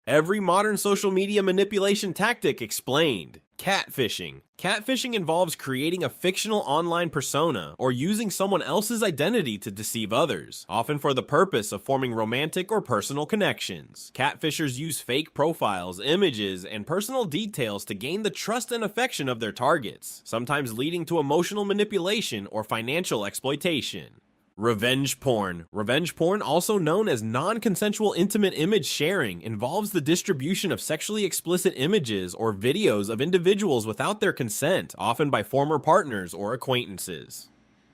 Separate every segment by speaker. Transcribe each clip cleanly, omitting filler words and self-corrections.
Speaker 1: Every modern social media manipulation tactic explained. Catfishing. Catfishing involves creating a fictional online persona or using someone else's identity to deceive others, often for the purpose of forming romantic or personal connections. Catfishers use fake profiles, images, and personal details to gain the trust and affection of their targets, sometimes leading to emotional manipulation or financial exploitation. Revenge porn. Revenge porn, also known as non-consensual intimate image sharing, involves the distribution of sexually explicit images or videos of individuals without their consent, often by former partners or acquaintances.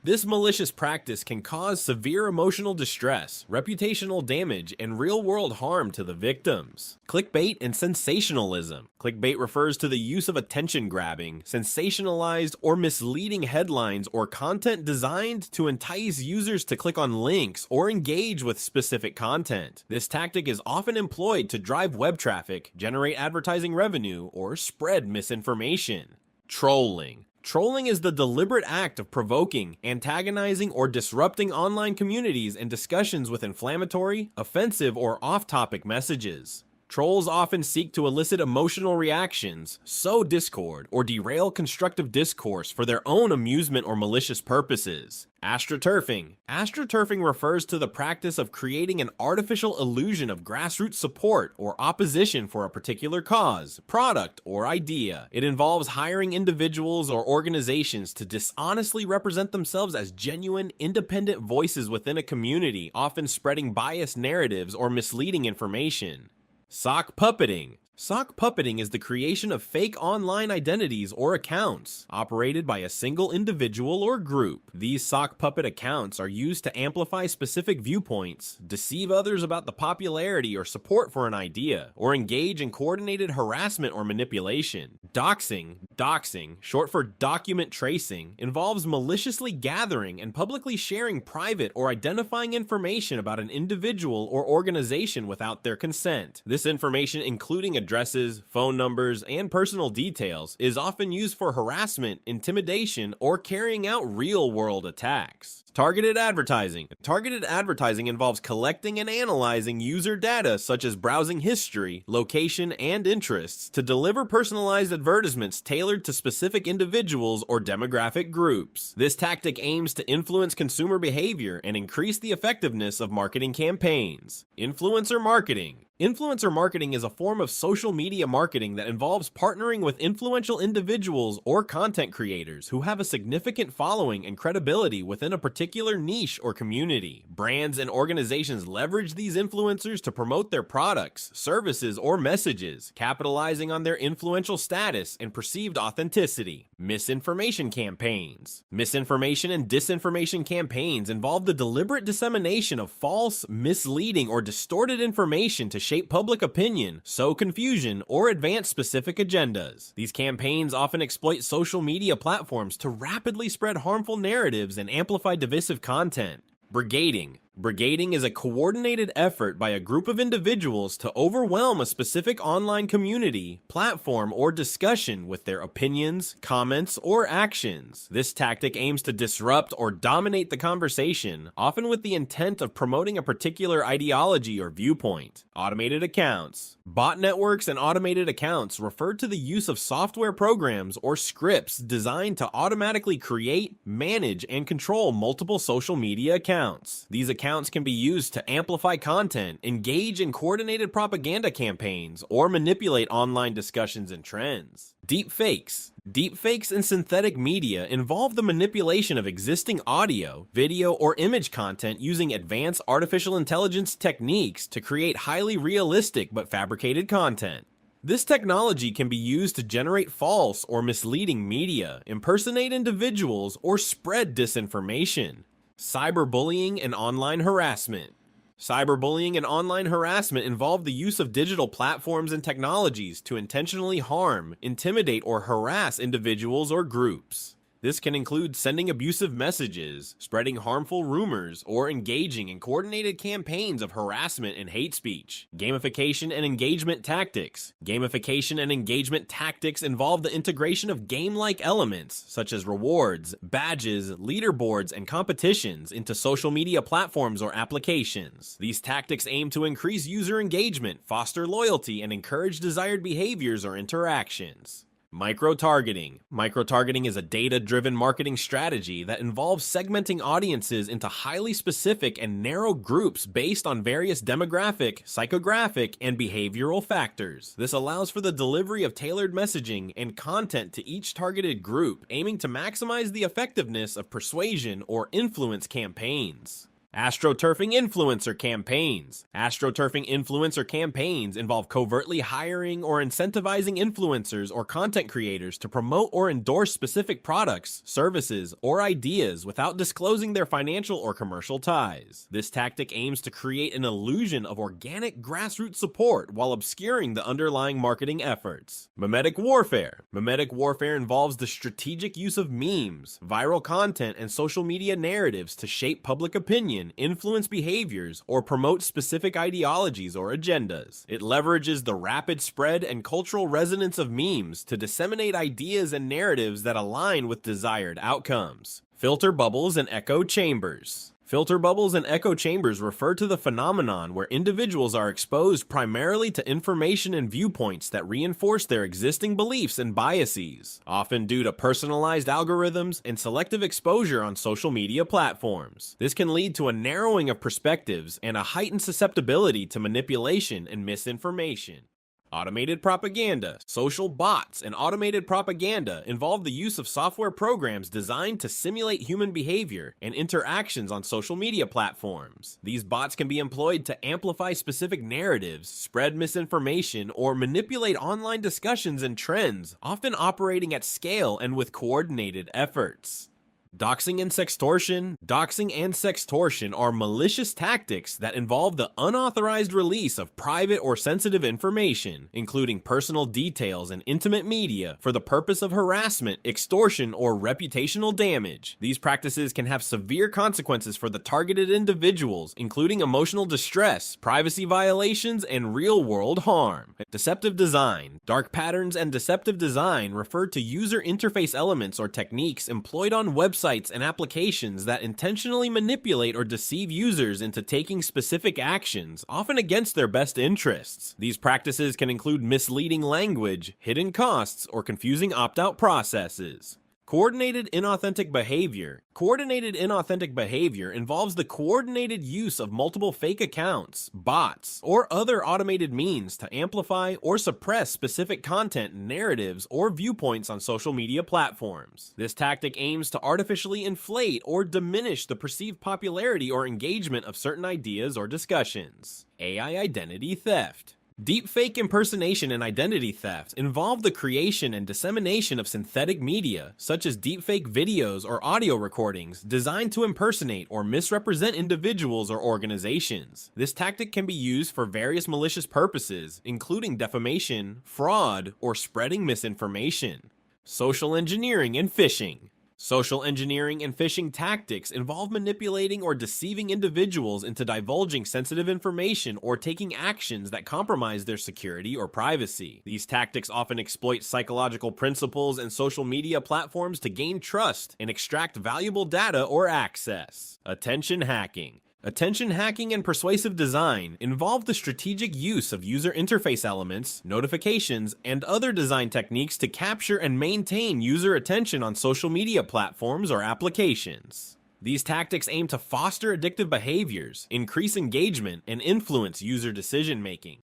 Speaker 1: This malicious practice can cause severe emotional distress, reputational damage, and real-world harm to the victims. Clickbait and sensationalism. Clickbait refers to the use of attention-grabbing, sensationalized, or misleading headlines or content designed to entice users to click on links or engage with specific content. This tactic is often employed to drive web traffic, generate advertising revenue, or spread misinformation. Trolling. Trolling is the deliberate act of provoking, antagonizing, or disrupting online communities and discussions with inflammatory, offensive, or off-topic messages. Trolls often seek to elicit emotional reactions, sow discord, or derail constructive discourse for their own amusement or malicious purposes. Astroturfing. Astroturfing refers to the practice of creating an artificial illusion of grassroots support or opposition for a particular cause, product, or idea. It involves hiring individuals or organizations to dishonestly represent themselves as genuine, independent voices within a community, often spreading biased narratives or misleading information. Sock puppeting. Sock puppeting is the creation of fake online identities or accounts operated by a single individual or group. These sock puppet accounts are used to amplify specific viewpoints, deceive others about the popularity or support for an idea, or engage in coordinated harassment or manipulation. Doxing, short for document tracing, involves maliciously gathering and publicly sharing private or identifying information about an individual or organization without their consent. This information, including addresses, phone numbers, and personal details, is often used for harassment, intimidation, or carrying out real-world attacks. Targeted advertising. Targeted advertising involves collecting and analyzing user data such as browsing history, location, and interests to deliver personalized advertisements tailored to specific individuals or demographic groups. This tactic aims to influence consumer behavior and increase the effectiveness of marketing campaigns. Influencer marketing. Influencer marketing is a form of social media marketing that involves partnering with influential individuals or content creators who have a significant following and credibility within a particular niche or community. Brands and organizations leverage these influencers to promote their products, services, or messages, capitalizing on their influential status and perceived authenticity. Misinformation campaigns. Misinformation and disinformation campaigns involve the deliberate dissemination of false, misleading, or distorted information to shape public opinion, sow confusion, or advance specific agendas. These campaigns often exploit social media platforms to rapidly spread harmful narratives and amplify divisive content. Brigading. Brigading is a coordinated effort by a group of individuals to overwhelm a specific online community, platform, or discussion with their opinions, comments, or actions. This tactic aims to disrupt or dominate the conversation, often with the intent of promoting a particular ideology or viewpoint. Automated accounts. Bot networks and automated accounts refer to the use of software programs or scripts designed to automatically create, manage, and control multiple social media accounts. These accounts can be used to amplify content, engage in coordinated propaganda campaigns, or manipulate online discussions and trends. Deepfakes. Deepfakes and synthetic media involve the manipulation of existing audio, video, or image content using advanced artificial intelligence techniques to create highly realistic but fabricated content. This technology can be used to generate false or misleading media, impersonate individuals, or spread disinformation. Cyberbullying and online harassment. Cyberbullying and online harassment involve the use of digital platforms and technologies to intentionally harm, intimidate, or harass individuals or groups. This can include sending abusive messages, spreading harmful rumors, or engaging in coordinated campaigns of harassment and hate speech. Gamification and engagement tactics. Gamification and engagement tactics involve the integration of game-like elements, such as rewards, badges, leaderboards, and competitions into social media platforms or applications. These tactics aim to increase user engagement, foster loyalty, and encourage desired behaviors or interactions. Micro-targeting. Micro-targeting is a data-driven marketing strategy that involves segmenting audiences into highly specific and narrow groups based on various demographic, psychographic, and behavioral factors. This allows for the delivery of tailored messaging and content to each targeted group, aiming to maximize the effectiveness of persuasion or influence campaigns. AstroTurfing influencer campaigns. AstroTurfing influencer campaigns involve covertly hiring or incentivizing influencers or content creators to promote or endorse specific products, services, or ideas without disclosing their financial or commercial ties. This tactic aims to create an illusion of organic grassroots support while obscuring the underlying marketing efforts. Mimetic warfare. Mimetic warfare involves the strategic use of memes, viral content, and social media narratives to shape public opinion, influence behaviors, or promote specific ideologies or agendas. It leverages the rapid spread and cultural resonance of memes to disseminate ideas and narratives that align with desired outcomes. Filter bubbles and echo chambers. Filter bubbles and echo chambers refer to the phenomenon where individuals are exposed primarily to information and viewpoints that reinforce their existing beliefs and biases, often due to personalized algorithms and selective exposure on social media platforms. This can lead to a narrowing of perspectives and a heightened susceptibility to manipulation and misinformation. Automated propaganda. Social bots and automated propaganda involve the use of software programs designed to simulate human behavior and interactions on social media platforms. These bots can be employed to amplify specific narratives, spread misinformation, or manipulate online discussions and trends, often operating at scale and with coordinated efforts. Doxing and sextortion. Doxing and sextortion are malicious tactics that involve the unauthorized release of private or sensitive information, including personal details and intimate media, for the purpose of harassment, extortion, or reputational damage. These practices can have severe consequences for the targeted individuals, including emotional distress, privacy violations, and real-world harm. Deceptive design. Dark patterns and deceptive design refer to user interface elements or techniques employed on websites and applications that intentionally manipulate or deceive users into taking specific actions, often against their best interests. These practices can include misleading language, hidden costs, or confusing opt-out processes. Coordinated inauthentic behavior. Coordinated inauthentic behavior involves the coordinated use of multiple fake accounts, bots, or other automated means to amplify or suppress specific content, narratives, or viewpoints on social media platforms. This tactic aims to artificially inflate or diminish the perceived popularity or engagement of certain ideas or discussions. AI identity theft. Deepfake impersonation and identity theft involve the creation and dissemination of synthetic media, such as deepfake videos or audio recordings designed to impersonate or misrepresent individuals or organizations. This tactic can be used for various malicious purposes, including defamation, fraud, or spreading misinformation. Social engineering and phishing. Social engineering and phishing tactics involve manipulating or deceiving individuals into divulging sensitive information or taking actions that compromise their security or privacy. These tactics often exploit psychological principles and social media platforms to gain trust and extract valuable data or access. Attention hacking. Attention hacking and persuasive design involve the strategic use of user interface elements, notifications, and other design techniques to capture and maintain user attention on social media platforms or applications. These tactics aim to foster addictive behaviors, increase engagement, and influence user decision-making.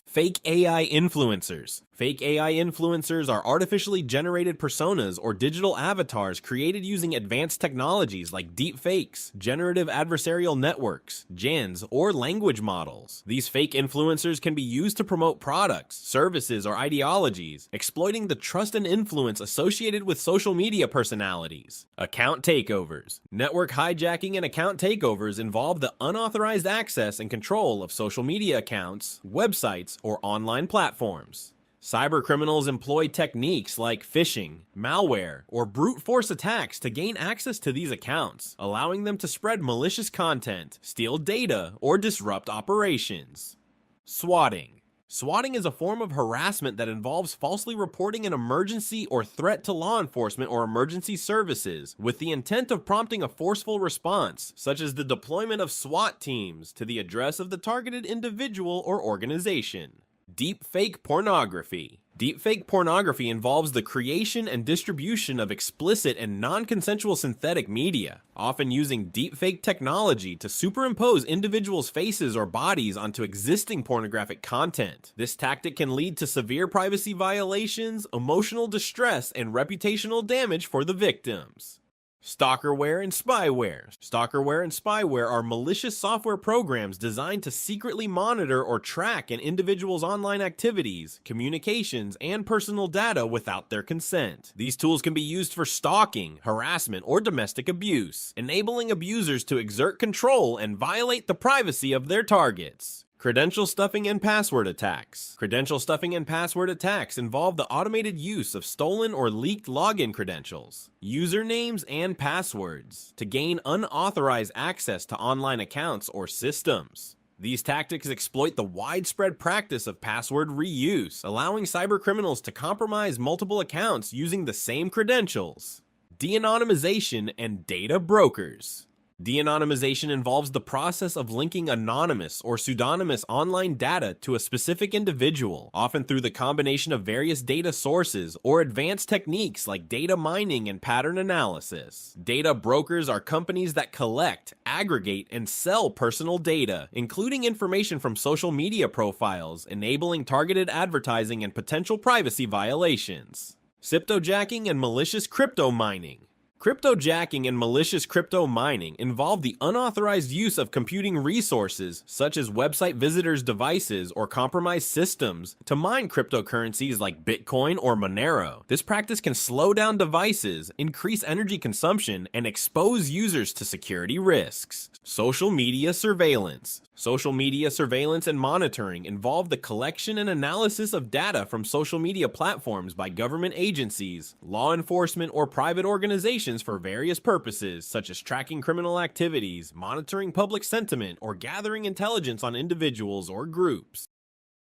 Speaker 1: Fake AI influencers. Fake AI influencers are artificially generated personas or digital avatars created using advanced technologies like deepfakes, generative adversarial networks, GANs, or language models. These fake influencers can be used to promote products, services, or ideologies, exploiting the trust and influence associated with social media personalities. Account takeovers. Network hijacking and account takeovers involve the unauthorized access and control of social media accounts, websites, or online platforms. Cybercriminals employ techniques like phishing, malware, or brute force attacks to gain access to these accounts, allowing them to spread malicious content, steal data, or disrupt operations. Swatting. Swatting is a form of harassment that involves falsely reporting an emergency or threat to law enforcement or emergency services with the intent of prompting a forceful response, such as the deployment of SWAT teams to the address of the targeted individual or organization. Deepfake pornography. Deepfake pornography involves the creation and distribution of explicit and non-consensual synthetic media, often using deepfake technology to superimpose individuals' faces or bodies onto existing pornographic content. This tactic can lead to severe privacy violations, emotional distress, and reputational damage for the victims. Stalkerware and spyware. Stalkerware and spyware are malicious software programs designed to secretly monitor or track an individual's online activities, communications, and personal data without their consent. These tools can be used for stalking, harassment, or domestic abuse, enabling abusers to exert control and violate the privacy of their targets. Credential stuffing and password attacks. Credential stuffing and password attacks involve the automated use of stolen or leaked login credentials, usernames, and passwords to gain unauthorized access to online accounts or systems. These tactics exploit the widespread practice of password reuse, allowing cybercriminals to compromise multiple accounts using the same credentials. De-anonymization and data brokers. De-anonymization involves the process of linking anonymous or pseudonymous online data to a specific individual, often through the combination of various data sources or advanced techniques like data mining and pattern analysis. Data brokers are companies that collect, aggregate, and sell personal data, including information from social media profiles, enabling targeted advertising and potential privacy violations. Cryptojacking and malicious crypto mining. Cryptojacking and malicious crypto mining involve the unauthorized use of computing resources, such as website visitors' devices or compromised systems, to mine cryptocurrencies like Bitcoin or Monero. This practice can slow down devices, increase energy consumption, and expose users to security risks. Social media surveillance. Social media surveillance and monitoring involve the collection and analysis of data from social media platforms by government agencies, law enforcement, or private organizations for various purposes, such as tracking criminal activities, monitoring public sentiment, or gathering intelligence on individuals or groups.